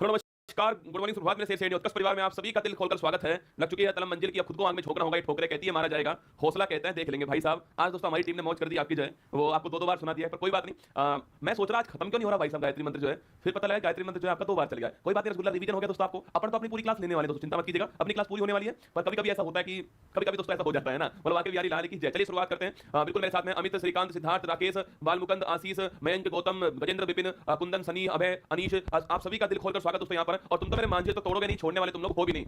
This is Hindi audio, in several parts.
नमस्कार, गुड मॉर्निंग, सुप्रभात मेरे शेर उत्कर्ष परिवार में आप सभी का दिल खोलकर स्वागत है। लग चुकी है तलम मंजिल की, अब खुद को आग में झोंकना होगा। ये ठोकरे कहती है मारा जाएगा, हौसला कहते हैं देख लेंगे भाई साहब। आज दोस्तों हमारी टीम ने मौज कर दी आपकी जो है, वो आपको दो बार सुना दिया है, पर कोई बात नहीं। मैं सोच रहा आज खत्म क्यों नहीं हो रहा भाई साहब गायत्री मंत्र जो है। फिर पता लगा गायत्री मंत्र जो है आपका 2 बार चल गया। कोई बात नहीं, रसगुल्ला रिवीजन हो गया दोस्तों। आपको अपन तो अपनी पूरी क्लास लेने वाले, दोस्तों चिंता मत कीजिएगा, अपनी क्लास पूरी होने वाली है। पर कभी कभी ऐसा होता है कि कभी दोस्तों ऐसा हो जाता है ना, मतलब आके यारी लाने की। चलिए शुरुआत करते हैं। बिल्कुल मेरे साथ में अमित, श्रीकांत, सिद्धार्थ, राकेश, बालमुकुंद, आशीष, मयंक, गौतम, गजेंद्र, विपिन, कुंदन, सनी, अभय, अनीश, आप सभी का दिल खोलकर स्वागत दोस्तों यहाँ पर। और तुम तो मेरे मांझे तो तोड़ोगे नहीं, छोड़ने वाले तुम लोग हो भी नहीं।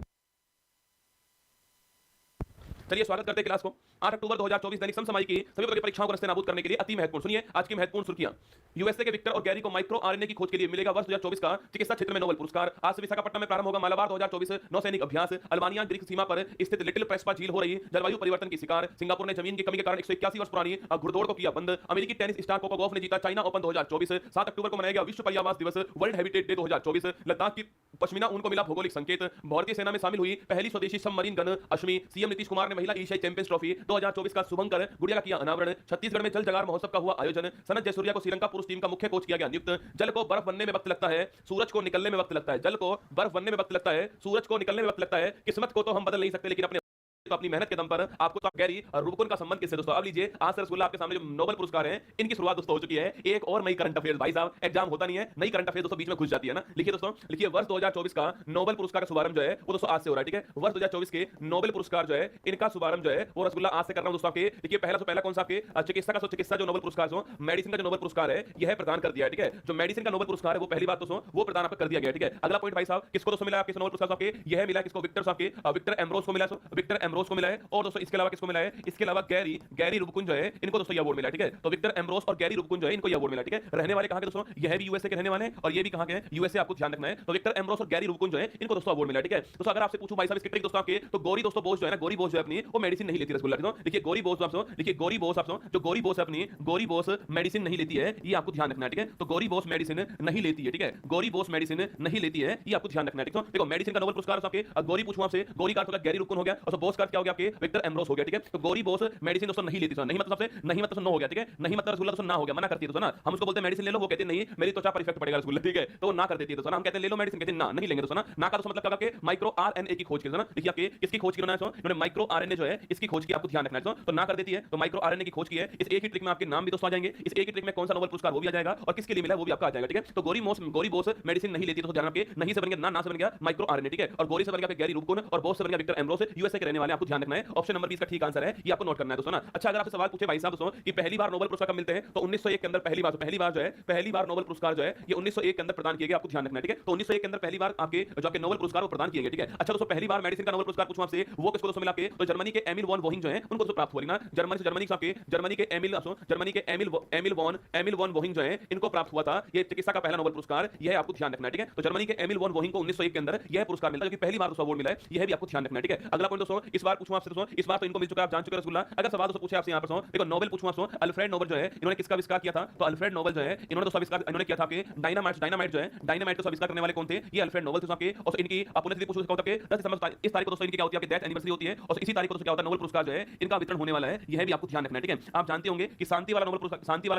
चलिए स्वागत करते हैं क्लास को। 8 अक्टूबर 2024 दैनिक समसामयिक की सभी प्रकार की परीक्षाओं को नस्ते नाबूद करने के लिए अति महत्वपूर्ण, सुनिए आज की महत्वपूर्ण सुर्खियां। यूएसए के विक्टर और गैरी को माइक्रो आरएनए की खोज के लिए मिलेगा वर्ष 2024 का चिकित्सा क्षेत्र में नोबेल पुरस्कार। आज से विशाखापट्टनम में प्रारंभ होगा मालाबार 2024 नौसैनिक अभ्यास। अल्बानिया ग्रीक सीमा पर स्थित लिटिल प्रेस्पा झील हो रही जलवायु परिवर्तन की शिकार। सिंगापुर ने जमीन की कमी के कारण 181 वर्ष पुरानी घुड़दौड़ को किया बंद। अमेरिकी टेनिस स्टार कोको गॉफ ने जीता चाइना ओपन 2024। 7 अक्टूबर को मनाया गया विश्व पर्यावरण दिवस, वर्ल्ड हैबिटेट डे 2024। लद्दाख की पश्मीना ऊन को मिला भौगोलिक संकेत। भारतीय सेना में शामिल हुई पहली स्वदेशी submarine gun Ashmi. CM Nitish Kumar ने महिला एशियाई चैंपियंस ट्रॉफी 2024 का शुभंकर गुड़िया का किया अनावरण। छत्तीसगढ़ में जल जगार महोत्सव का हुआ आयोजन। सनत जयसूर्या को श्रीलंका पुरुष टीम का मुख्य कोच किया गया नियुक्त। जल को बर्फ बनने में वक्त लगता है, सूरज को निकलने में वक्त लगता है। जल को बर्फ बनने में वक्त लगता है, सूरज को निकलने में वक्त लगता है। किस्मत को तो हम बदल नहीं सकते, लेकिन अपने तो अपनी मेहनत के दम पर आपको तो गैरी और रूबकुन का संबंध किससे दोस्तों। अब लीजिए आज से रसगुल्ला आपके सामने जो नोबेल पुरस्कार हैं इनकी शुरुआत दोस्तों हो चुकी है। एक और नई करंट अफेयर्स, भाई साहब एग्जाम होता नहीं है, नई करंट अफेयर्स दोस्तों बीच में घुस जाती है ना। लिखिए दोस्तों, लिखिए वर्ष 2024 का नोबेल पुरस्कार का शुभारंभ जो है वो दोस्तों आज से हो रहा है, ठीक है। वर्ष 2024 के नोबेल पुरस्कार जो है इनका शुभारंभ जो है वो रसगुल्ला आज से कर रहा हूं दोस्तों आपके। देखिए पहला कौन सा आपके चिकित्सा जो नोबेल पुरस्कार मेडिसिन का जो नोबेल पुरस्कार है यह प्रदान कर दिया है, ठीक है। जो मेडिसिन का नोबेल पुरस्कार है वो पहली बात दोस्तों वो प्रदान आपको कर दिया गया, ठीक है। अगला पॉइंट भाई साहब किसको दोस्तों मिला आपके नोबेल पुरस्कार आपके, यह मिला किसको, विक्टर साहब के, विक्टर एम्ब्रोस को मिला, विक्टर एम्ब्रोस को मिला है। और दोस्तों इसके अलावा किसको मिला है, इसके अलावा गैरी रूबकुन जो है इनको दोस्तों ये अवार्ड मिला, ठीक है। तो विक्टर एम्ब्रोस और गैरी रूबकुन जो है इनको ये अवार्ड मिला, ठीक है। रहने वाले कहां के दोस्तों, यह भी यूएसए के रहने वाले हैं और ये भी कहां के हैं, यूएसए, आपको ध्यान रखना है। तो विक्टर एम्ब्रोस और गैरी रूबकुन जो है इनको दोस्तों अवार्ड मिला, ठीक है। दोस्तों अगर आपसे पूछूं भाई साहब इसकी ट्रिक दोस्तों आपके, तो गौरी दोस्तों बोस जो है ना, गौरी बोस जो है अपनी वो मेडिसिन नहीं लेती रसगुल्ला, देखिए गौरी बोस आपसे, देखिए गौरी बोस आपसे जो गौरी बोस है अपनी, गौरी बोस मेडिसिन नहीं लेती है, ये आपको ध्यान रखना है, ठीक है। तो गौरी बोस मेडिसिन नहीं लेती है, ठीक है। गौरी बोस मेडिसिन नहीं लेती है, ये आपको ध्यान रखना है, ठीक है। देखो मेडिसिन का नोबेल पुरस्कार आपके, गौरी पूछूं आपसे, गौरी का अर्थ गैरी रूबकुन हो गया और बोस का क्या हो गया आपके, विक्टर एम्ब्रोस हो गया, ठीक है। तो गौरी बोस मेडिसिन दोस्तों नहीं लेती, नहीं मतलब सबसे नहीं मतलब नो हो गया, ठीक है। नहीं मतलब रसगुल्ला दोस्तों ना हो गया, मना करती है दोस्तों ना। हम उसको बोलते हैं मेडिसिन ले लो, वो कहते हैं नहीं मेरी त्वचा पर इफेक्ट पड़ेगा रसगुल्ला, ठीक है। तो ना कर देती है दोस्तों, हम कहते हैं ले लो मेडिसिन, कहते हैं ना नहीं लेंगे दोस्तों ना का दोस्तों मतलब क्या आपके माइक्रो आरएनए की खोज की दोस्तों। देखिए आपके किसकी खोज की इन्होंने माइक्रो आरएनए जो है इसकी खोज की, आपको ध्यान रखना है दोस्तों। तो ना कर देती है, तो माइक्रो आरएनए की खोज की है। इस एक ही ट्रिक में आपके नाम भी दोस्तों आ जाएंगे, इस एक ही ट्रिक में कौन सा नोबेल पुरस्कार वो भी आ जाएगा और किसके लिए मिला वो भी आपका आ जाएगा, ठीक है। तो गौरी बोस मेडिसिन नहीं लेती, तो ध्यान रखिए, नहीं से बन गया ना से बन गया माइक्रो आरएनए, ठीक है। और गौरी से बन गया गैरी रूबकुन और बोस से बन गया विक्टर एम्ब्रोस, यूएसए के रहने वाले, आपको ध्यान रखना है। ऑप्शन नंबर 20 का ठीक आंसर है, ये आपको नोट करना है दोस्तों ना। अच्छा अगर आपसे सवाल पूछे भाई साहब दोस्तों कि पहली बार नोबेल पुरस्कार कब मिलते हैं, तो 1901 के अंदर पहली बार जो है पहली बार नोबेल पुरस्कार जो है ये 1901 के अंदर प्रदान किए गए, आपको ध्यान रखना है, ठीक है। तो 1901 के अंदर पहली बार आपके जो आपके नोबेल पुरस्कार वो प्रदान किए गए, ठीक है। अच्छा दोस्तों पहली बार मेडिसिन का नोबेल पुरस्कार पूछूं आपसे, वो किसको दोस्तों मिला आपके, तो जर्मनी के एमिल वॉन वोहिंग जो है उनको दोस्तों प्राप्त हुआ ना। जर्मनी के एमिल वॉन वोहिंग जो है इनको प्राप्त हुआ था ये चिकित्सा का पहला नोबेल पुरस्कार, यह आपको ध्यान रखना है, ठीक है। तो जर्मनी के एमिल वॉन वोहिंग को 1901 के अंदर यह पुरस्कार मिला, जो कि पहली बार दोस्तों अवार्ड मिला है, यह भी आपको ध्यान रखना है, ठीक है। अगला पॉइंट दोस्तों इस बार पूछूं आपसे दोस्तों, इस बार तो इनको मिल चुका है, आप जान चुके हैं रसगुल्ला। अगर सवाल दोस्तों पूछे आपसे यहां पर देखो नोबेल पूछूं आपसे, अल्फ्रेड नोबेल जो है इन्होंने किसका आविष्कार किया था, तो अल्फ्रेड नोबेल जो है इन्होंने दोस्तों आविष्कार इन्होंने किया था आपके डायनामाइट जो है, डायनामाइट को आविष्कार करने वाले कौन थे, ये अल्फ्रेड नोबेल थे आपके। और इनकी पुण्यतिथि पूछो होता है 10 दिसंबर, इस तारीख को दोस्तों इनकी क्या होती है, डेथ एनिवर्सरी होती है। और इसी तारीख को क्या होता है नोबेल पुरस्कार जो है इनका वितरण होने वाला है, यह भी आपको ध्यान रखना है, ठीक है। आप जानते होंगे कि शांति वाला जो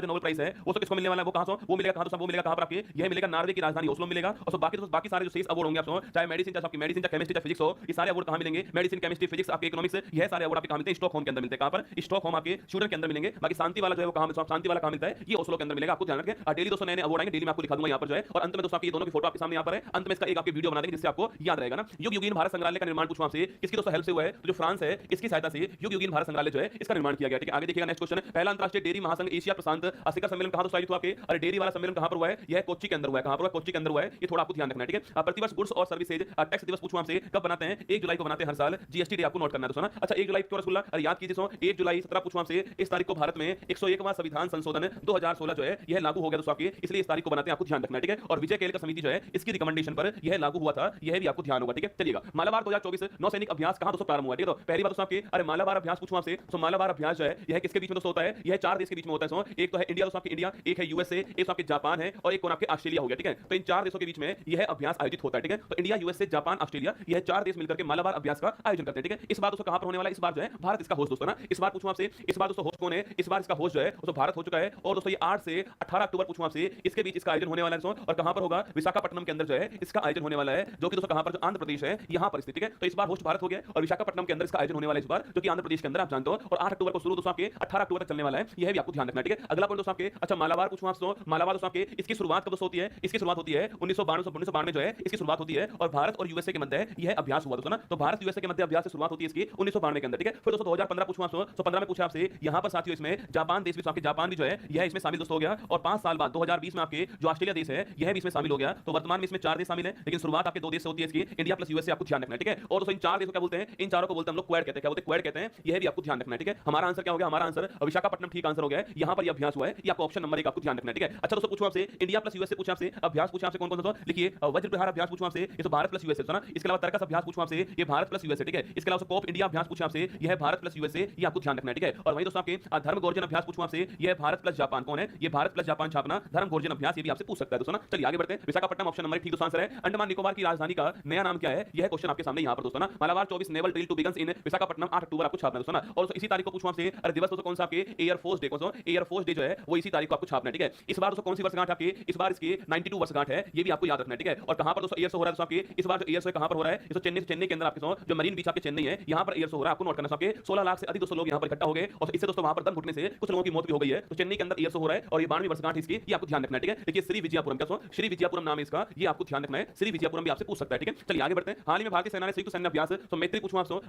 नोबेल प्राइज है वो तो किसको मिलने वाला है, वो कहां से वो मिलेगा, कहां दोस्तों वो मिलेगा कहां पर आपके, यह मिलेगा नॉर्वे की राजधानी ओस्लो मिलेगा। और बाकी सारे जो शेष अवार्ड होंगे आपको, चाहे मेडिसिन, चाहे आपकी मेडिसिन, चाहे केमिस्ट्री, चाहे फिजिक्स हो, ये सारे अवार्ड कहां मिलेंगे, मेडिसिन, केमिस्ट्री, फिजिक्स, आपके इकोनॉमिक्स, यह सारे अवार्ड आपके कहां मिलते हैं, स्टॉकहोम के अंदर मिलते हैं। कहां पर, स्टॉकहोम आपके स्वीडन के अंदर मिलेंगे। बाकी शांति वाला जो है वो कहां मिलता है, ये ओस्लो के अंदर मिलेगा, आपको ध्यान रखें। डेली दोस्तों नए अवार्ड आएंगे, डेली मैं आपको दिखा दूंगा यहां पर जो है। और अंत में दोस्तों आपकी दोनों की फोटो आपके सामने यहां पर है, अंत में इसका एक आपकी वीडियो बना देंगे जिससे आपको याद रहेगा ना। युग युगीन भारत संग्रहालय का निर्माण पूछूं आपसे, किसकी दोस्तों हेल्प से हुआ है, तो जो फ्रांस है इसकी सहायता से युग युगीन भारत संग्रहालय जो है इसका निर्माण किया गया, ठीक है। आगे देखिएगा नेक्स्ट क्वेश्चन, पहला अंतरराष्ट्रीय डेयरी महासंघ एशिया प्रशांत शिखर सम्मेलन कहां दोस्तों आयोजित हुआ आपके, अरे डेयरी वाला सम्मेलन कहां पर हुआ है, यह कोच्चि के अंदर हुआ है। कहां पर हुआ, कोच्चि के अंदर हुआ है, ये थोड़ा आपको ध्यान रखना है, ठीक है। प्रतिवर्ष गुड्स और सर्विसेज टैक्स दिवस पूछूं आपसे कब बनाते हैं, 1 जुलाई को बनाते हैं हर साल, जीएसटी डे आपको नोट करना है दोस्तों ना। अच्छा 1 जुलाई क्यों रसगुल्ला, अरे याद कीजिए दोस्तों 1 जुलाई 17 पूछूं आपसे, इस तारीख को भारत में 101वां संविधान संशोधन 2016 जो है यह लागू हो गया दोस्तों आपके, इसलिए इस तारीख को बनाते हैं, आपको ध्यान रखना है, ठीक है। और विजय केलकर समिति जो है इसकी रिकमेंडेशन पर यह लागू हुआ था, यह भी आपको ध्यान होगा, ठीक है। चलिएगा मालाबार 2024 नौसैनिक अभ्यास कहां दोस्तों प्रारंभ हुआ, ठीक है। तो पहली बात दोस्तों आपके, अरे मालाबार अभ्यास पूछूं आपसे, तो मालाबार अभ्यास जो है यह किसके बीच में दोस्तों होता है, यह 4 देश के बीच में होता है दोस्तों। एक तो है इंडिया दोस्तों आपके, इंडिया, एक है यूएसए, एक आपके जापान है और एक कौन आपके ऑस्ट्रेलिया हो गया, ठीक है। तो इन 4 देशों के बीच में यह अभ्यास आयोजित होता है, ठीक है। तो इंडिया, यूएसए, जापान, ऑस्ट्रेलिया, यह 4 देश मिलकर के मालाबार अभ्यास का आयोजन करते हैं, ठीक है। इस बार दोस्तों कहां पर होने वाला है, इस बार जो है भारत इसका होस्ट दोस्तों ना। इस बार पूछूं आपसे, इस बार दोस्तों होस्ट कौन है, इस बार इसका होस्ट जो है वो तो भारत हो चुका है। और दोस्तों ये 8 से 18 अक्टूबर पूछूं आपसे, इसके बीच इसका आयोजन होने वाला है दोस्तों। और कहां पर होगा, विशाखापट्टनम के अंदर जो है इसका आयोजन होने वाला है, जो कि दोस्तों कहां पर, जो आंध्र प्रदेश है यहां पर स्थित, ठीक है। तो इस बार होस्ट भारत हो गया और विशाखापट्टनम के अंदर इसका आयोजन होने वाला है इस बार, जो कि आंध्र प्रदेश के अंदर आप जानते हो। और 8 अक्टूबर को शुरू दोस्तों आपके 18 अक्टूबर तक चलने वाला है, यह भी आपको ध्यान रखना है, ठीक है। अगला पॉइंट दोस्तों आपके, अच्छा मालाबार पूछूं आपसे, मालाबार दोस्तों आपके इसकी शुरुआत कब होती है, इसकी शुरुआत होती है 1992 जो है इसकी शुरुआत होती है। और भारत और यूएसए के मध्य यह अभ्यास हुआ दोस्तों ना। तो भारत यूएसए के मध्य अभ्यास से शुरुआत होती है इसकी 1992 के अंदर, ठीक है। फिर दोस्तों 2015 पूछूं आपसे, तो 15 में पूछा आपसे, यहां पर साथियों इसमें जापान देश भी, आपके जापान भी जो है यह इसमें शामिल दोस्तों हो गया। और 5 साल बाद 2020 में आपके जो ऑस्ट्रेलिया देश है यह भी इसमें शामिल हो गया। तो वर्तमान में इसमें 4 देश शामिल है, लेकिन शुरुआत आपके 2 देश से होती है इसकी, इंडिया प्लस यूएसए, आपको ध्यान रखना है, ठीक है। और दोस्तों इन 4 देशों क्या बोलते हैं, इन चारों को बोलते हैं हम लोग क्वाड कहते हैं, क्या बोलते हैं, क्वाड कहते हैं। यह भी आपको ध्यान रखना है, ठीक है। हमारा आंसर क्या हो गया, हमारा आंसर विशाखापट्टनम ठीक आंसर हो गया है, यहां पर यह अभ्यास हुआ है, ये आपको ऑप्शन नंबर 1 आपको ध्यान रखना है, ठीक है। अच्छा दोस्तों पूछूं आपसे, इंडिया प्लस यूएसए पूछा आपसे, अभ्यास पूछा आपसे कौन-कौन सा, लिखिए वज्र प्रहार अभ्यास पूछूं आपसे, ये तो भारत प्लस यूएसए ना। इसके अलावा तर्कस अभ्यास पूछूं आपसे, ये भारत प्लस यूएसए, ठीक है। इसके अलावा कोप इंडिया अभ्यास पूछा आपसे, यह है भारत प्लस यूएसए, ये आपको ध्यान रखना है, ठीक है। और वही दोस्तों आपके धर्म गोर्जन अभ्यास पूछूं आपसे, यह भारत प्लस जापान, कौन है, ये भारत प्लस जापान छापना धर्म गोर्जन अभ्यास, ये भी आपसे पूछ सकता है दोस्तों ना। चलिए आगे बढ़ते हैं। विशाखापट्टनम ऑप्शन नंबर 1 ठीक दोस्तों आंसर है। अंडमान निकोबार की राजधानी का नया नाम क्या है, यह क्वेश्चन आपके सामने यहां पर दोस्तों ना। Malabar 24 naval drill to begins in Visakhapatnam 8 अक्टूबर आपको छापना है दोस्तों ना। और इसी तारीख को पूछूं आपसे, अरे दिवस दोस्तों कौन सा आपके एयर फोर्स डे, कौन सा एयर फोर्स डे जो है वो इसी तारीख को आपको छापना है, ठीक है। इस बार दोस्तों कौन सी वर्षगांठ आपकी, इस बार इसकी 92 वर्षगांठ है, ये भी आपको याद रखना है, ठीक है। और कहां पर दोस्तों एयर शो हो रहा है दोस्तों आपके, इस बार जो एयर शो कहां पर हो रहा है, इस चेन्नई के अंदर आपके जो मरीन बीच आपके चेन्नई है, यहां पर एयर शो हो रहा है, आपको नोट करना है। आपके 16 लाख से अधिक दोस्तों लोग यहां पर इकट्ठा हो गए और इससे दोस्तों वहां पर दम घुटने से कुछ लोगों की मौत भी हो गई है। तो चेन्नई के अंदर एयर शो हो रहा है और ये 92वीं वर्षगांठ इसकी, ये आपको ध्यान रखना है, ठीक है। देखिए श्री विजयपुरम, क्या श्री विजयपुरम नाम है इसका, ये आपको ध्यान रखना है। श्री विजयपुरम भी आपसे पूछ सकता है, ठीक है। चलिए आगे बढ़ते हैं। हाल ही में भारतीय सेना ने संयुक्त सैन्य अभ्यास, तो मैत्री पूछूं आपसे,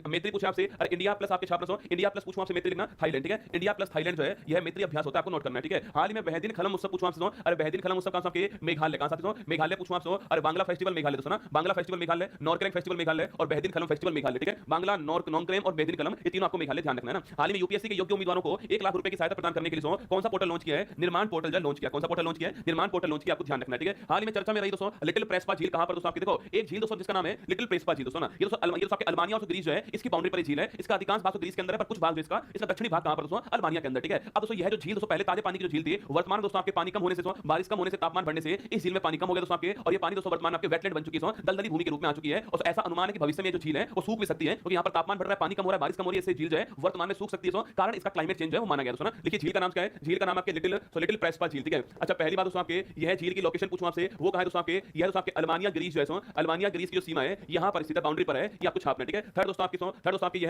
मैत्री पूछा आपसे, और इंडिया प्लस आपके छात्र, इंडिया प्लस पूछूं आपसे, मैत्री लिखना थाईलैंड, ठीक है। इंडिया प्लस थाईलैंड जो है यह मैत्री अभ्यास होता है, आपको नोट करना है, ठीक है। हाल ही में बेहदीन खलम उत्सव पूछूं आपसे, अरे बेहदीन खलम उत्सव कहां से आपके, मेघालय, कहां से मेघालय पूछूं आपसे, अरे बांग्ला फेस्टिवल मेघालय दोस्तों ना, बांग्ला फेस्टिवल मेघालय, नॉर्करेंग फेस्टिवल मेघालय और बेहदीन खलम फेस्टिवल मेघालय, ठीक है। बांग्ला नॉर्करेंग और बेहदीन खलम, ये तीनों आपको मेघालय ध्यान रखना है ना। हाल ही में यूपीएससी के योग्य उम्मीदवारों को 1 लाख रुपए की सहायता प्रदान करने के लिए कौन सा पोर्टल लॉन्च किया है, निर्माण पोर्टल जो लॉन्च किया, कौन सा पोर्टल लॉन्च किया है, निर्माण पोर्टल लॉन्च किया, आपको ध्यान रखना है, ठीक है। हाल ही में चर्चा में रही दोस्तों लिटिल प्रेस्पा झील, कहां पर दोस्तों आपके देखो एक झील दोस्तों जिसका नाम है लिटिल प्रेस्पा झील दोस्तों ना। ये दोस्तों आपके अल्बानिया और ग्रीस जो है इसकी बाउंड्री पर झील है, इसका अधिकांश भाग तो ग्रीस के अंदर है, पर कुछ भाग जो इसका दक्षिणी भाग कहां पर दोस्तों, अल्बानिया के अंदर, ठीक है। अब दोस्तों यह जो झील दोस्तों पहले ताजे पानी की जो झील थी, वर्तमान दोस्तों आपके पानी कम होने से, बारिश कम होने से, तापमान बढ़ने से इस झील में पानी कम हो गया दोस्तों आपके, और ये पानी दोस्तों वर्तमान में आपके वेटलैंड बन चुकी है, दलदली भूमि के रूप में आ चुकी है। और ऐसा अनुमान है कि भविष्य में जो झील है वो सूख भी सकती है, क्योंकि यहाँ पर तापमान बढ़ रहा है, पानी कम हो रहा है, बारिश कम हो रही है, इससे झील जो है वर्तमान में सूख सकती है, कारण इसका क्लाइमेट चेंज है वो माना गया दोस्तों ना। देखिए झील का नाम क्या है, झील का नाम आपके लिटिल प्रेस्पा झील, ठीक है। अच्छा पहली बात दोस्तों आपके यह झील की लोकेशन पूछूं आपसे, वो कहां है दोस्तों आपके, यह दोस्तों आपके अल्बानिया ग्रीस जो है, अल्बानिया ग्रीस की जो सीमा है यहां पर स्थित है, बाउंड्री पर है, ये आपको छापना है, ठीक है। थर्ड दोस्तों आपकी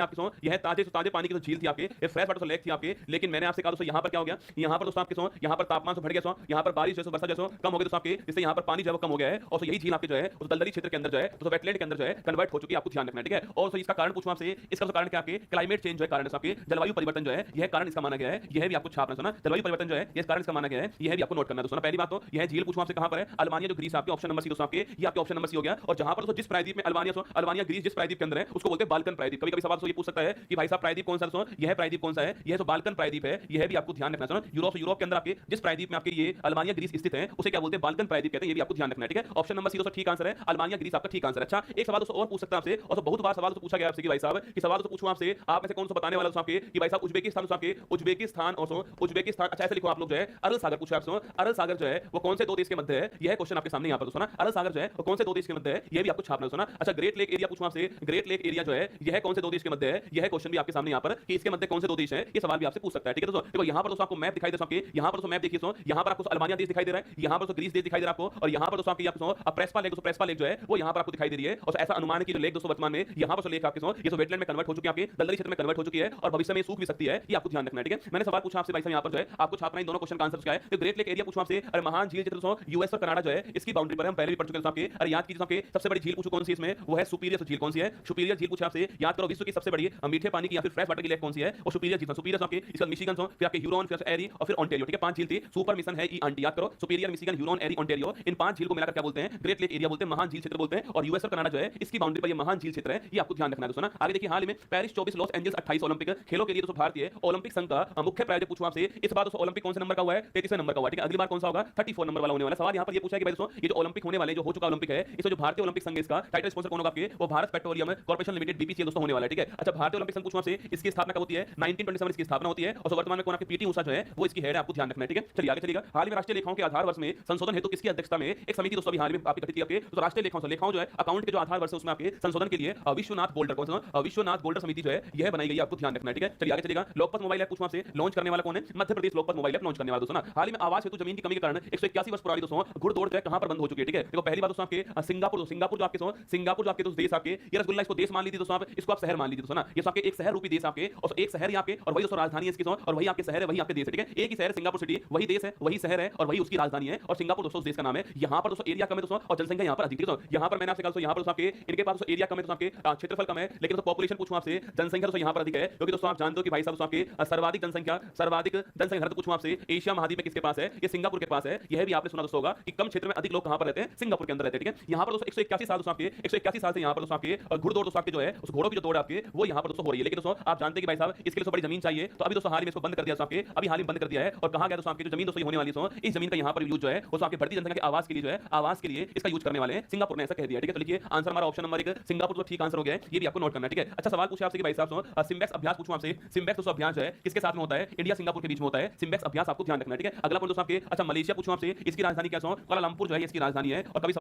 यह ताजे पानी की जो झील थी आपके, ये फ्रेश वाटर लेक थी आपके, लेकिन मैंने आपसे कहा दोस्तों यहां पर क्या हो गया, यहां पर दोस्तों आपके यहां पर तापमान से बढ़ गया, यहां पर बारिश जैसे वर्षा जैसे कम हो गई दोस्तों आपके, जिससे यहां पर पानी जो है कम हो गया है। और यही झील आपके जो है उस दलदली क्षेत्र के अंदर जो है तो वेटलैंड के अंदर जो है कन्वर्ट हो चुकी है, आपको ध्यान रखना है, ठीक है। और इसका कारण पूछूं आपसे, इसका कारण क्या आपके क्लाइमेट चेंज जो है, कारण आपके जलवायु परिवर्तन जो है यह कारण इसका माना गया है, यह भी आपको छापना सुना, जलवायु परिवर्तन जो है यह कारण इसका माना गया है, यह भी आपको नोट करना दोस्तों। पहली बात तो यह झील पूछूं आपसे कहां पर है, अल्बानिया जो ग्रीस आपके ऑप्शन नंबर सी दोस्तों आपके, ये आपके ऑप्शन नंबर सी हो गया। और जहां पर जिस प्रायद्वीप में अल्बानिया ग्रीस जिस प्रायद्वीप के अंदर है उसको बोलते हैं बाल्कन प्रायद्वीप। कभी-कभी सवाल ये पूछ सकता है कि भाई साहब प्रायद्वीप कौन सा है, यह प्रायद्वीप कौन सा है, यह तो बाल्कन प्रायद्वीप है, यह भी आपको ध्यान रखना है। यूरोप के अंदर आपके जिस प्रायद्वीप में आपके ये अल्बानिया ग्रीस स्थित है उसे क्या बोलते हैं, बाल्कन प्रायद्वीप कहते हैं, ये भी आपको ध्यान रखना है, ठीक है। ऑप्शन नंबर सी दोस्तों ठीक आंसर है, अल्बानिया ग्रीस आपका ठीक आंसर है। अच्छा एक सवाल दोस्तों और पूछ सकता है आपसे, और बहुत बार सवाल तो पूछा गया आपसे कि भाई साहब कि सवाल तो पूछूं आपसे, आप में से कौन सा बताने वाला दोस्तों आपके कि भाई साहब उज्बेकिस्तान उज्बेकिस्तान, अच्छा ऐसे लिखो आप लोग जो है अरल सागर पूछा आपसे, अरल सागर जो है वो कौन से दो देश के मध्य है, यह क्वेश्चन आपके सामने यहां पर दोस्तों ना, अरल सागर जो है वो कौन से दो देश के मध्य है, यह भी आपको छापना दोस्तों ना। अच्छा ग्रेट लेक एरिया पूछूं आपसे, ग्रेट लेक एरिया जो है यह कौन से दो देश के मध्य है, यह क्वेश्चन भी आपके सामने यहां पर कि इसके मध्य कौन से दो देश हैं, ये सवाल भी आपसे पूछ सकता है, ठीक है दोस्तों। देखो यहां पर दोस्तों आपको मैप दिखाई दे सकता है, यहां पर दोस्तों मैप देखिए दोस्तों, यहां पर आपको अल्बानिया देश दिखाई दे रहा है, यहां पर दोस्तों ग्रीस देश दिखाई दे रहा है आपको, और यहां पर दोस्तों आपकी प्रेस्पा लेक जो है वो यहां पर आपको दिखाई दे रही है। और ऐसा अनुमान है कि जो लेक दोस्तों वर्तमान में यहां पर लेक आपके ये तो वेटलैंड में कन्वर्ट हो चुकी है, आपके दलदली क्षेत्र में कन्वर्ट हो चुकी है और भविष्य में सूख भी सकती है, ये आपको ध्यान रखना है, ठीक है। मैंने सवाल पूछा आपसे भाई साहब यहां पर जो है आपको छापना है दोनों क्वेश्चन का आंसर क्या है। तो ग्रेट लेक एरिया पूछूं आपसे, अरे महान झील क्षेत्र दोस्तों यूएस और कनाडा जो है इसकी बाउंड्री पर हम पहले भी पढ़ चुके हैं आपके। अरे याद कीजिए आपके सबसे बड़ी झील पूछूं कौन सी इसमें, वो है सुपीरियर झील, कौन सी है, सुपीरियर झील पूछा आपसे। याद करो विश्व की सबसे बड़ी मीठे पानी की या फिर फ्रेश वाटर की लेक कौन सी है, और सुपीरियर झील, सुपीरियर आपके इसका मिशिगन फिर आपके ह्यूरॉन, फिर एरी और फिर ओंटारियो, ठीक है। 5 झील थी, सुपर मिशन है ई आंटी, याद करो सुपीरियर, मिशिगन, ह्यूरॉन, एरी, ओंटारियो, इन 5 झील को मिलाकर क्या बोलते हैं, ग्रेट लेक एरिया बोलते हैं, महान झील क्षेत्र बोलते हैं। और यूएस और कनाडा जो है इसकी बाउंड्री पर ये महान झील क्षेत्र है, ये आपको ध्यान रखना है दोस्तों ना। आगे देखिए हाल ही में पेरिस 24, लॉस एंजल्स 28 ओलंपिक खेलों के लिए दोस्तों भारतीय ओलंपिक संघ का मुख्य प्रायोजक पूछूं आपसे, इस बार दोस्तों ओलंपिक कौन से नंबर का हुआ है, 33वें नंबर का हुआ, ठीक है। अगली बार कौन सा होगा, 34 नंबर वाला होने वाला। सवाल यहां पर ये पूछा है कि भाई दोस्तों ये जो ओलंपिक होने वाले जो हो चुका ओलंपिक है, इसमें जो भारतीय ओलंपिक संघ इसका टाइटल स्पॉन्सर कौन होगा आपके, वो Bharat petroleum corporation limited BPCL दोस्तों होने वाला है, ठीक है। अच्छा भारतीय ओलंपिक संघ पूछूं आपसे, इसकी स्थापना कब होती है, 1927 इसकी स्थापना होती है, और वर्तमान में कौन आपकी पीटी उषा जो है वो इसकी हेड है, आपको ध्यान रखना है, ठीक है। चलिए आगे चलिएगा। हाल में राष्ट्रीय लेखाओं के आधार वर्ष में संशोधन हेतु किसकी अध्यक्षता में एक समिति दोस्तों हाल में आपकी गठित की आपके, तो राष्ट्रीय लेखाओं जो है अकाउंट के जो आधार वर्ष है उसमें आपके संशोधन के लिए विश्वनाथ बोल्डर को विश्वनाथ बोल्डर समिति जो है यह बनाई गई है, आपको ध्यान रखना है, ठीक है। चलिए आगे चलेगा। लोकपत मोबाइल ऐप पूछूं आपसे, लॉन्च करने वाला कौन है? Madhya Pradesh Lokmat mobile app launch करने वाला दोस्तों ना। हाल ही में आवास हेतु जमीन की कमी के कारण 181 वर्ष पुरानी दोस्तों घुड़दौड़ जो है कहां पर बंद हो चुकी है, ठीक है। देखो पहली बात दोस्तों आपके सिंगापुर जो आपके दोस्त देश आपके, ये रसगुल्ला इसको देश मान लीजिए दोस्तों, आप इसको आप शहर मान लीजिए दोस्तों ना। ये आपके एक शहर रूपी देश आपके, और एक शहर ही आपके, और वही दोस्तों राजधानी है इसकी, और वही आपके शहर है, वही आपके देश है, ठीक है। एक ही शहर सिंगापुर सिटी, वही देश है, वही शहर है, और वही उसकी राजधानी है, और सिंगापुर दोस्तों देश का नाम है। यहाँ पर दोस्तों एरिया कम है दोस्तों, और जनसंख्या यहाँ पर अधिक है दोस्तों। यहाँ पर मैंने आपसे कहा दोस्तों, यहाँ पर दोस्तों आपके इनके पास दोस्तों एरिया कम है दोस्तों, आपके क्षेत्रफल कम है, लेकिन दोस्तों पॉपुलेशन पूछूं आपसे, जनसंख्या दोस्तों यहाँ पर अधिक है, क्योंकि दोस्तों आप जानते हो कि भाई साहब दोस्तों आपके सर्वाधिक जनसंख्या पूछूं आपसे एशिया महाद्वीप में किसके पास है? ये सिंगापुर के पास है। यह भी आपने सुना दोस्तों होगा कि कम क्षेत्र में अधिक लोग कहां पर रहते हैं? सिंगापुर के अंदर रहते हैं, ठीक है। यहाँ पर दोस्तों 181 साल दोस्तों आपके 181 साल से यहाँ पर दोस्तों आपके घुड़दौड़ दोस्तों आपके जो है उस घोड़ों की जो दौड़ आपके वो यहाँ पर दोस्तों हो रही है। लेकिन दोस्तों आप जानते हैं कि भाई साहब इसके लिए तो बड़ी जमीन चाहिए, तो अभी दोस्तों हाल ही में इसको बंद कर दिया दोस्तों आपके, अभी हाल ही बंद कर दिया है। और कहा गया दोस्तों आपकी जो जमीन दोस्तों होने वाली है इस जमीन का यहाँ पर यूज जो है वो आपके बढ़ती जनसंख्या के आवास के लिए जो है आवास के लिए इसका यूज करने वाले हैं। सिंगापुर ने ऐसा कह दिया, ठीक है। तो लिखिए आंसर हमारा ऑप्शन नंबर 1 सिंगापुर तो ठीक आंसर हो गया है, ये भी आपको नोट करना है, ठीक है। अच्छा सवाल पूछे आपसे कि भाई साहब सिम्बेक्स अभ्यास पूछूं आपसे, सिम्बेक्स दोस्तों अभ्यास जो है किसके साथ में होता है? इंडिया सिंगापुर के बीच में होता है सिम्बेक्स अभ्यास, आपको ध्यान रखना है, ठीक है। अगला पॉइंट दोस्तों आपके, अच्छा मलेशिया पूछूं आपसे, इसकी राजधानी क्या है? कुआलालंपुर जो है इसकी राजधानी है। और कभी